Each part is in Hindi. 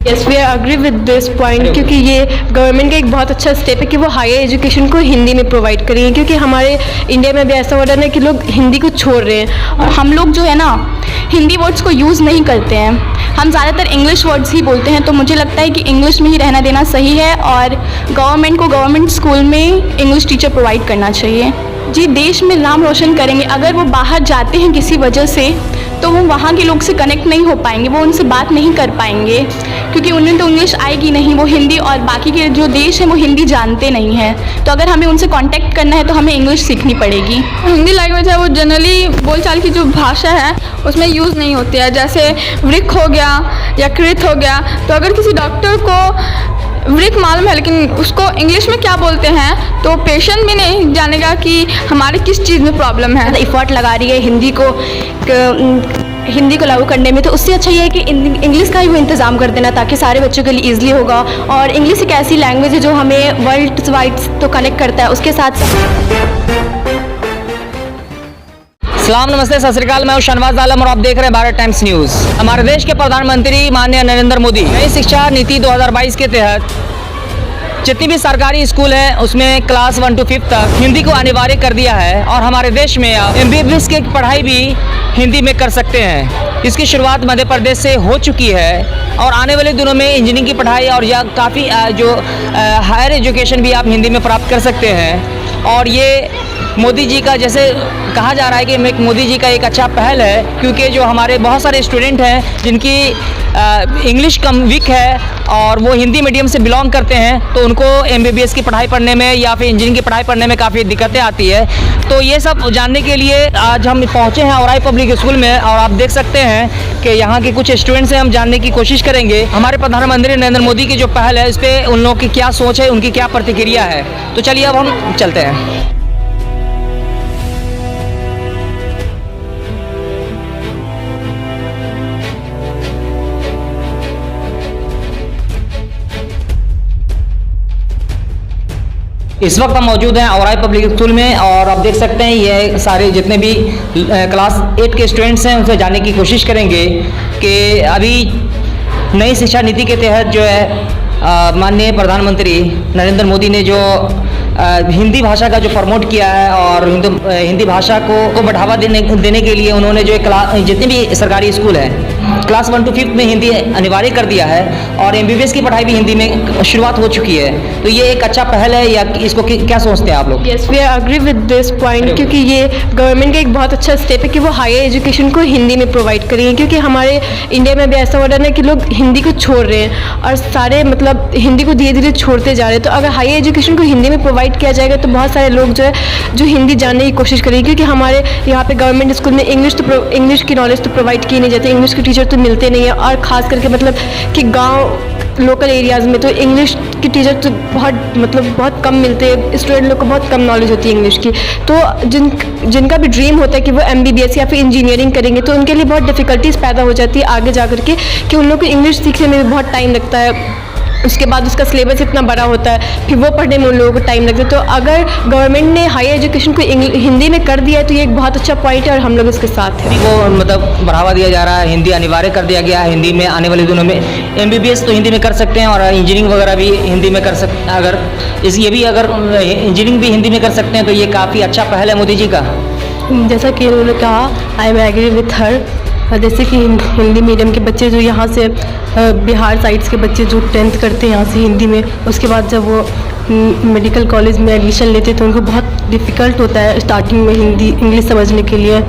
Yes, we agree with this point, क्योंकि ये गवर्नमेंट का एक बहुत अच्छा स्टेप है कि वो हायर एजुकेशन को हिंदी में प्रोवाइड करेंगे, क्योंकि हमारे इंडिया में भी ऐसा हो रहा है ना कि लोग हिंदी को छोड़ रहे हैं। और हम लोग जो है ना हिंदी वर्ड्स को यूज़ नहीं करते हैं, हम ज़्यादातर इंग्लिश वर्ड्स ही बोलते हैं। तो मुझे लगता है कि इंग्लिश में ही रहना देना सही है और गवर्नमेंट को गवर्नमेंट स्कूल में इंग्लिश टीचर प्रोवाइड करना चाहिए। जी, देश में नाम रोशन करेंगे। अगर वो बाहर जाते हैं किसी वजह से तो वो वहाँ के लोग से कनेक्ट नहीं हो पाएंगे, वो उनसे बात नहीं कर पाएंगे, क्योंकि उन्हें तो इंग्लिश आएगी नहीं, वो हिंदी और बाकी के जो देश हैं वो हिंदी जानते नहीं हैं। तो अगर हमें उनसे कांटेक्ट करना है तो हमें इंग्लिश सीखनी पड़ेगी। हिंदी लैंग्वेज है वो जनरली बोलचाल की जो भाषा है उसमें यूज़ नहीं होती है, जैसे वृक हो गया या कृत हो गया। तो अगर किसी डॉक्टर को वृक मालूम है लेकिन उसको इंग्लिश में क्या बोलते हैं तो पेशेंट भी नहीं जानेगा कि हमारे किस चीज़ में प्रॉब्लम है। इफ़र्ट लगा रही है हिंदी को लागू करने में, तो उससे अच्छा ये है कि इंग्लिश का ही वो इंतज़ाम कर देना ताकि सारे बच्चों के लिए ईजिली होगा। और इंग्लिश एक ऐसी लैंग्वेज है जो हमें वर्ल्ड वाइड तो कनेक्ट करता है, उसके साथ सलाम, नमस्ते, सत श्री अकाल। मैं हूं शहनवाज आलम और आप देख रहे हैं भारत टाइम्स न्यूज़। हमारे देश के प्रधानमंत्री माननीय नरेंद्र मोदी नई शिक्षा नीति 2022 के तहत जितनी भी सरकारी स्कूल हैं उसमें क्लास 1 to 5 तक हिंदी को अनिवार्य कर दिया है और हमारे देश में अब MBBS की पढ़ाई भी हिंदी में कर सकते हैं। इसकी शुरुआत मध्य प्रदेश से हो चुकी है और आने वाले दिनों में इंजीनियरिंग की पढ़ाई और या काफ़ी जो हायर एजुकेशन भी आप हिंदी में प्राप्त कर सकते हैं। और ये मोदी जी का, जैसे कहा जा रहा है कि मोदी जी का एक अच्छा पहल है, क्योंकि जो हमारे बहुत सारे स्टूडेंट हैं जिनकी इंग्लिश कम वीक है और वो हिंदी मीडियम से बिलोंग करते हैं, तो उनको MBBS की पढ़ाई पढ़ने में या फिर इंजीनियरिंग की पढ़ाई पढ़ने में काफ़ी दिक्कतें आती है। तो ये सब जानने के लिए आज हम पहुँचे हैं औराई पब्लिक स्कूल में और आप देख सकते हैं कि यहाँ के कुछ स्टूडेंट्स हैं, हम जानने की कोशिश करेंगे हमारे प्रधानमंत्री नरेंद्र मोदी की जो पहल है इस पर उन लोगों की क्या सोच है, उनकी क्या प्रतिक्रिया है। तो चलिए अब हम चलते हैं। इस वक्त हम मौजूद हैं औराई पब्लिक स्कूल में और आप देख सकते हैं ये सारे जितने भी क्लास 8 के स्टूडेंट्स हैं उनसे जानने की कोशिश करेंगे कि अभी नई शिक्षा नीति के तहत जो है माननीय प्रधानमंत्री नरेंद्र मोदी ने जो हिंदी भाषा का जो प्रमोट किया है और हिंदी भाषा को बढ़ावा देने के लिए उन्होंने जो जितने भी सरकारी स्कूल हैं क्लास 1 to 5 में हिंदी अनिवार्य कर दिया है और MBBS की पढ़ाई भी हिंदी में शुरुआत हो चुकी है। तो ये एक अच्छा पहल है या इसको क्या सोचते हैं आप लोग? Yes, we agree with this point, क्योंकि ये गवर्नमेंट का एक बहुत अच्छा स्टेप है कि वो हायर एजुकेशन को हिंदी में प्रोवाइड करेंगे, क्योंकि हमारे इंडिया में भी ऐसा हो रहा है ना कि लोग हिंदी को छोड़ रहे हैं और सारे मतलब हिंदी को धीरे धीरे छोड़ते जा रहे हैं। तो अगर हायर एजुकेशन को हिंदी में प्रोवाइड किया जाएगा तो बहुत सारे लोग जो है जो हिंदी जानने की कोशिश करेंगे, क्योंकि हमारे यहाँ पे गवर्नमेंट स्कूल में इंग्लिश की नॉलेज तो प्रोवाइड की नहीं जाती, इंग्लिश के टीचर तो मिलते नहीं है। और ख़ास करके मतलब कि गांव लोकल एरियाज़ में तो इंग्लिश के टीचर तो बहुत कम मिलते हैं, स्टूडेंट लोग को बहुत कम नॉलेज होती है इंग्लिश की। तो जिनका भी ड्रीम होता है कि वो MBBS या फिर इंजीनियरिंग करेंगे तो उनके लिए बहुत डिफ़िकल्टीज पैदा हो जाती है आगे जा करके, कि उन लोग को इंग्लिश सीखने में भी बहुत टाइम लगता है। उसके बाद उसका सिलेबस इतना बड़ा होता है, फिर वो पढ़ने में उन लोगों को टाइम लगता है। तो अगर गवर्नमेंट ने हायर एजुकेशन को हिंदी में कर दिया है तो ये एक बहुत अच्छा पॉइंट है और हम लोग इसके साथ हैं। हिंदी को मतलब बढ़ावा दिया जा रहा है, हिंदी अनिवार्य कर दिया गया है। हिंदी में आने वाले दिनों में MBBS तो हिंदी में कर सकते हैं और इंजीनियरिंग वगैरह भी हिंदी में कर सकते हैं। अगर इंजीनियरिंग भी हिंदी में कर सकते हैं तो ये काफ़ी अच्छा पहल है मोदी जी का। जैसा कि उन्होंने कहा, I am agree with her. जैसे कि हिंदी मीडियम के बच्चे जो यहाँ से बिहार साइड्स के बच्चे जो 10th करते हैं यहाँ से हिंदी में, उसके बाद जब वो मेडिकल कॉलेज में एडमिशन लेते हैं तो उनको बहुत डिफ़िकल्ट होता है स्टार्टिंग में इंग्लिश समझने के लिए।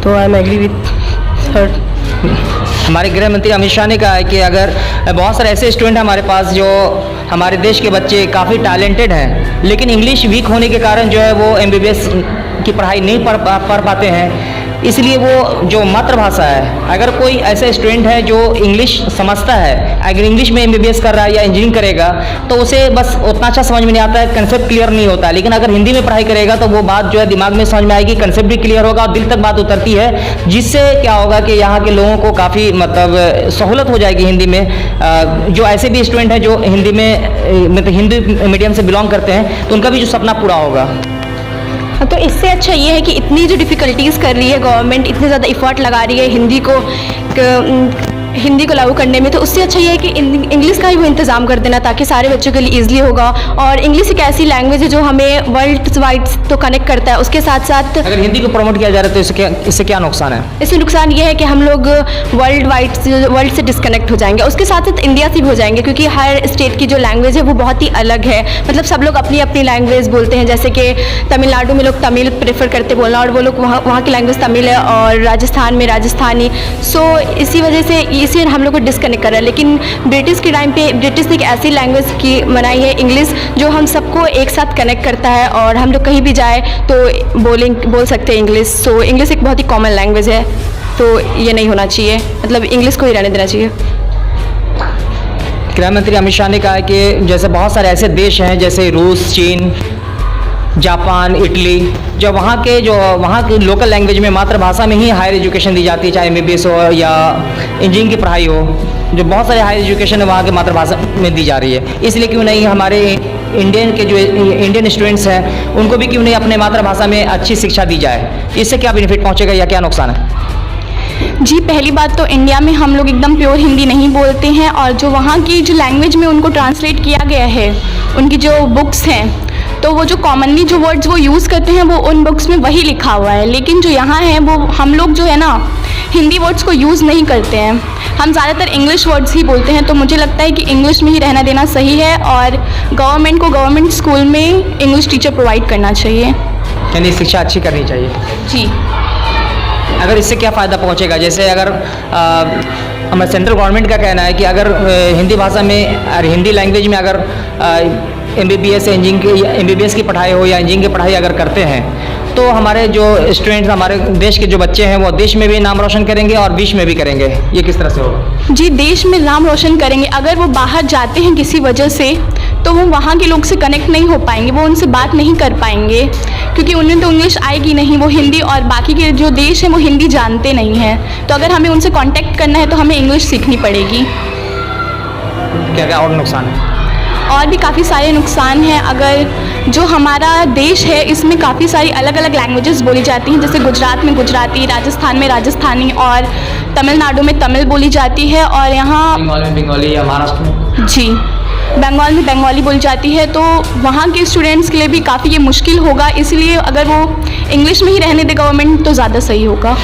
तो I am agree with her. हमारे गृह मंत्री अमित शाह ने कहा है कि अगर बहुत सारे ऐसे स्टूडेंट हैं हमारे पास जो हमारे देश के बच्चे काफ़ी टैलेंटेड हैं लेकिन इंग्लिश वीक होने के कारण जो है वो MBBS की पढ़ाई नहीं पढ़ पाते हैं, इसलिए वो जो मातृभाषा है, अगर कोई ऐसा स्टूडेंट है जो इंग्लिश समझता है, अगर इंग्लिश में MBBS कर रहा है या इंजीनियरिंग करेगा तो उसे बस उतना अच्छा समझ में नहीं आता है, कंसेप्ट क्लियर नहीं होता है। लेकिन अगर हिंदी में पढ़ाई करेगा तो वो बात जो है दिमाग में समझ में आएगी, कंसेप्ट भी क्लियर होगा और दिल तक बात उतरती है, जिससे क्या होगा कि यहाँ के लोगों को काफ़ी मतलब सहूलत हो जाएगी हिंदी में। जो ऐसे भी स्टूडेंट हैं जो हिंदी में मतलब हिंदी मीडियम से बिलोंग करते हैं तो उनका भी जो सपना पूरा होगा। तो इससे अच्छा ये है कि इतनी जो डिफ़िकल्टीज़ कर रही है गवर्नमेंट, इतने ज़्यादा एफर्ट लगा रही है हिंदी को हिंदी को लागू करने में, तो उससे अच्छा ये है कि इंग्लिश का ही वो इंतज़ाम कर देना ताकि सारे बच्चों के लिए ईजिली होगा। और इंग्लिश एक ऐसी लैंग्वेज है जो हमें वर्ल्ड वाइड तो कनेक्ट करता है, उसके साथ साथ अगर हिंदी को प्रमोट किया जा रहा है तो इससे क्या नुकसान है? इससे नुकसान ये है कि हम लोग वर्ल्ड से डिस्कनेक्ट हो जाएंगे, उसके साथ साथ इंडिया से भी हो जाएंगे, क्योंकि हर स्टेट की जो लैंग्वेज है वो बहुत ही अलग है। मतलब सब लोग अपनी अपनी लैंग्वेज बोलते हैं, जैसे कि तमिलनाडु में लोग तमिल प्रेफर करते बोलना, और वो लोग वहाँ की लैंग्वेज तमिल है, और राजस्थान में राजस्थानी। सो इसी वजह से इसे हम लोग को डिस्कनेक्ट कर रहा है। लेकिन ब्रिटिश के टाइम पे ब्रिटिश ने एक ऐसी लैंग्वेज की बनाई है इंग्लिश, जो हम सबको एक साथ कनेक्ट करता है, और हम लोग कहीं भी जाए तो बोल सकते हैं इंग्लिश। सो इंग्लिश एक बहुत ही कॉमन लैंग्वेज है, तो ये नहीं होना चाहिए, मतलब इंग्लिश को ही रहने देना चाहिए। गृह मंत्री अमित शाह ने कहा है कि जैसे बहुत सारे ऐसे देश हैं जैसे रूस, चीन, जापान, इटली, जो वहाँ की लोकल लैंग्वेज में मातृभाषा में ही हायर एजुकेशन दी जाती है, चाहे MBBS हो या इंजीनियरिंग की पढ़ाई हो, जो बहुत सारे हायर एजुकेशन है वहाँ की मातृभाषा में दी जा रही है। इसलिए क्यों नहीं हमारे इंडियन स्टूडेंट्स हैं उनको भी क्यों नहीं अपने मातृभाषा में अच्छी शिक्षा दी जाए? इससे क्या बेनिफिट पहुँचेगा या क्या नुकसान है? जी, पहली बात तो इंडिया में हम लोग एकदम प्योर हिंदी नहीं बोलते हैं, और जो वहाँ की जो लैंग्वेज में उनको ट्रांसलेट किया गया है, उनकी जो बुक्स हैं, तो वो जो कॉमनली जो वर्ड्स वो यूज़ करते हैं वो उन बुक्स में वही लिखा हुआ है। लेकिन जो यहाँ है वो हम लोग जो है ना हिंदी वर्ड्स को यूज़ नहीं करते हैं, हम ज़्यादातर इंग्लिश वर्ड्स ही बोलते हैं। तो मुझे लगता है कि इंग्लिश में ही रहना देना सही है, और गवर्नमेंट को गवर्नमेंट स्कूल में इंग्लिश टीचर प्रोवाइड करना चाहिए। यानी शिक्षा अच्छी करनी चाहिए। जी, अगर इससे क्या फ़ायदा पहुंचेगा? जैसे अगर हमारे सेंट्रल गवर्नमेंट का कहना है कि अगर हिंदी भाषा में और हिंदी लैंग्वेज में अगर MBBS की पढ़ाई हो या इंजीनियरिंग की पढ़ाई अगर करते हैं, तो हमारे जो स्टूडेंट्स, हमारे देश के जो बच्चे हैं वो देश में भी नाम रोशन करेंगे और विश्व में भी करेंगे। ये किस तरह से होगा? जी, देश में नाम रोशन करेंगे। अगर वो बाहर जाते हैं किसी वजह से, तो वो वहाँ के लोग से कनेक्ट नहीं हो पाएंगे, वो उनसे बात नहीं कर पाएंगे, क्योंकि उन्हें तो इंग्लिश आएगी नहीं, वो हिंदी, और बाकी के जो देश हैं वो हिंदी जानते नहीं हैं। तो अगर हमें उनसे कांटेक्ट करना है तो हमें इंग्लिश सीखनी पड़ेगी। क्या क्या और नुकसान है? और भी काफ़ी सारे नुकसान हैं। अगर जो हमारा देश है इसमें काफ़ी सारी अलग अलग लैंग्वेजेस बोली जाती हैं, जैसे गुजरात में गुजराती, राजस्थान में राजस्थानी, और तमिलनाडु में तमिल बोली जाती है, और यहाँ बंगाल में बंगाली या महाराष्ट्र में, जी, बंगाल में बंगाली बोली जाती है। तो वहाँ के स्टूडेंट्स के लिए भी काफ़ी ये मुश्किल होगा, इसलिए अगर वो इंग्लिश में ही रहने दे गवर्नमेंट तो ज़्यादा सही होगा।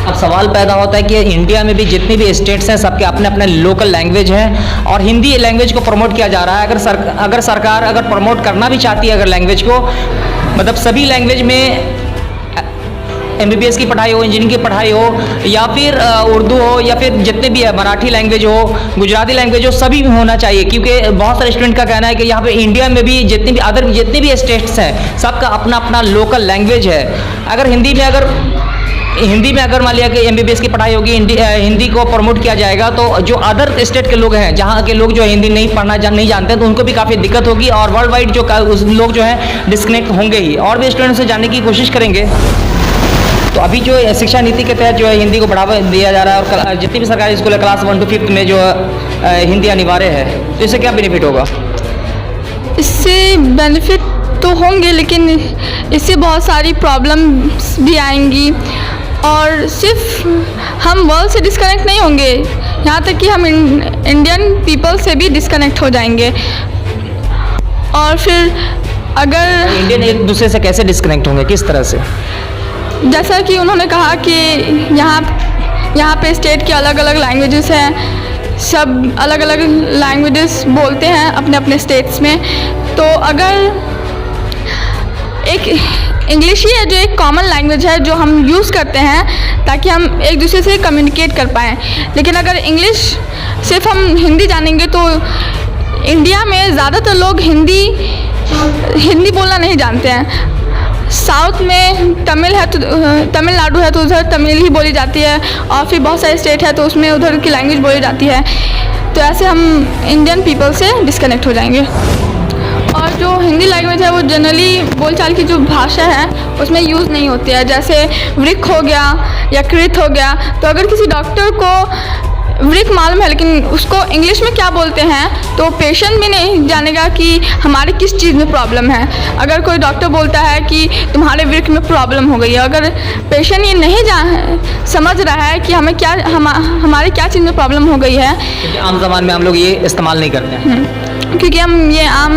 अब सवाल पैदा होता है कि इंडिया में भी जितनी भी स्टेट्स हैं सबके अपने अपने लोकल लैंग्वेज हैं, और हिंदी लैंग्वेज को प्रमोट किया जा रहा है। अगर सरकार अगर प्रमोट करना भी चाहती है अगर लैंग्वेज को, मतलब सभी लैंग्वेज में MBBS की पढ़ाई हो, इंजीनियरिंग की पढ़ाई हो, या फिर उर्दू हो, या फिर जितने भी है मराठी लैंग्वेज हो, गुजराती लैंग्वेज हो, सभी में होना चाहिए। क्योंकि बहुत सारे स्टूडेंट का कहना है कि यहाँ पे इंडिया में भी जितने भी स्टेट्स हैं सबका अपना अपना लोकल लैंग्वेज है। अगर हिंदी में अगर मान लिया कि MBBS की पढ़ाई होगी, हिंदी को प्रमोट किया जाएगा, तो जो अदर स्टेट के लोग हैं, जहाँ के लोग जो हिंदी नहीं जानते हैं, तो उनको भी काफ़ी दिक्कत होगी, और वर्ल्ड वाइड जो लोग जो हैं डिस्कनेक्ट होंगे ही। और भी स्टूडेंट्स से जानने की कोशिश करेंगे। तो अभी जो शिक्षा नीति के तहत जो है हिंदी को बढ़ावा दिया जा रहा है, और जितनी भी सरकारी स्कूल है क्लास 1 to 5 में जो हिंदी अनिवार्य है, तो इससे क्या बेनिफिट होगा? इससे बेनिफिट तो होंगे, लेकिन इससे बहुत सारी प्रॉब्लम्स भी आएंगी, और सिर्फ हम वर्ल्ड से डिस्कनेक्ट नहीं होंगे, यहाँ तक कि हम इंडियन पीपल से भी डिस्कनेक्ट हो जाएंगे। और फिर अगर इंडियन एक दूसरे से कैसे डिस्कनेक्ट होंगे, किस तरह से? जैसा कि उन्होंने कहा कि यहाँ पे स्टेट के अलग अलग लैंग्वेजेस हैं, सब अलग अलग लैंग्वेजेस बोलते हैं अपने अपने स्टेट्स में। तो अगर एक इंग्लिश ही है जो एक कॉमन लैंग्वेज है जो हम यूज़ करते हैं ताकि हम एक दूसरे से कम्युनिकेट कर पाएँ, लेकिन अगर इंग्लिश सिर्फ हम हिंदी जानेंगे तो इंडिया में ज़्यादातर लोग हिंदी बोलना नहीं जानते हैं। साउथ में तमिलनाडु है तो उधर तमिल ही बोली जाती है, और फिर बहुत सारे स्टेट है तो उसमें उधर की लैंग्वेज बोली जाती है। तो ऐसे हम इंडियन पीपल से डिस्कनेक्ट हो जाएंगे। और जो हिंदी लैंग्वेज है वो जनरली बोलचाल की जो भाषा है उसमें यूज़ नहीं होती है, जैसे वृक्क हो गया या कृत हो गया। तो अगर किसी डॉक्टर को वृक मालूम है लेकिन उसको इंग्लिश में क्या बोलते हैं तो पेशेंट भी नहीं जानेगा कि हमारे किस चीज़ में प्रॉब्लम है। अगर कोई डॉक्टर बोलता है कि तुम्हारे वृक में प्रॉब्लम हो गई है, अगर पेशेंट ये नहीं समझ रहा है कि हमें क्या हमारे क्या चीज़ में प्रॉब्लम हो गई है, क्योंकि आम जबान में हम लोग ये इस्तेमाल नहीं करते हैं। क्योंकि हम ये आम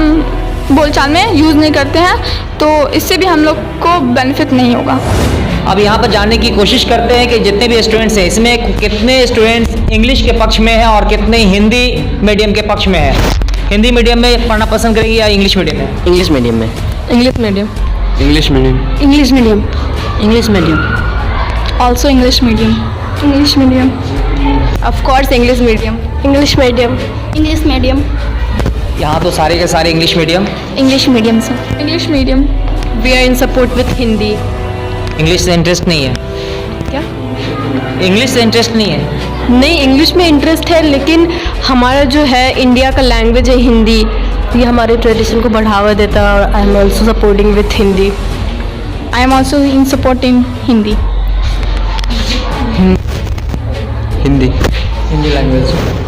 बोलचाल में यूज़ नहीं करते हैं, तो इससे भी हम लोग को बेनिफिट नहीं होगा। अब यहाँ पर जानने की कोशिश करते हैं कि जितने भी स्टूडेंट्स हैं इसमें कितने स्टूडेंट्स इंग्लिश के पक्ष में हैं और कितने हिंदी मीडियम के पक्ष में हैं। हिंदी मीडियम में पढ़ना पसंद करेंगे या इंग्लिश मीडियम में? इंग्लिश मीडियम में। English medium. English medium. English medium. English medium. Also English medium. English medium. Of course English medium. English medium. English medium. यहाँ तो सारे के सारे English medium. English medium sir. English medium. We are in support with Hindi. English से इंटरेस्ट नहीं है क्या? इंग्लिश से इंटरेस्ट नहीं है? नहीं, इंग्लिश में इंटरेस्ट है लेकिन हमारा जो है इंडिया का लैंग्वेज है हिंदी, ये हमारे ट्रेडिशन को बढ़ावा देता है और I am also supporting with Hindi. I am also in supporting Hindi. Hindi. Hindi language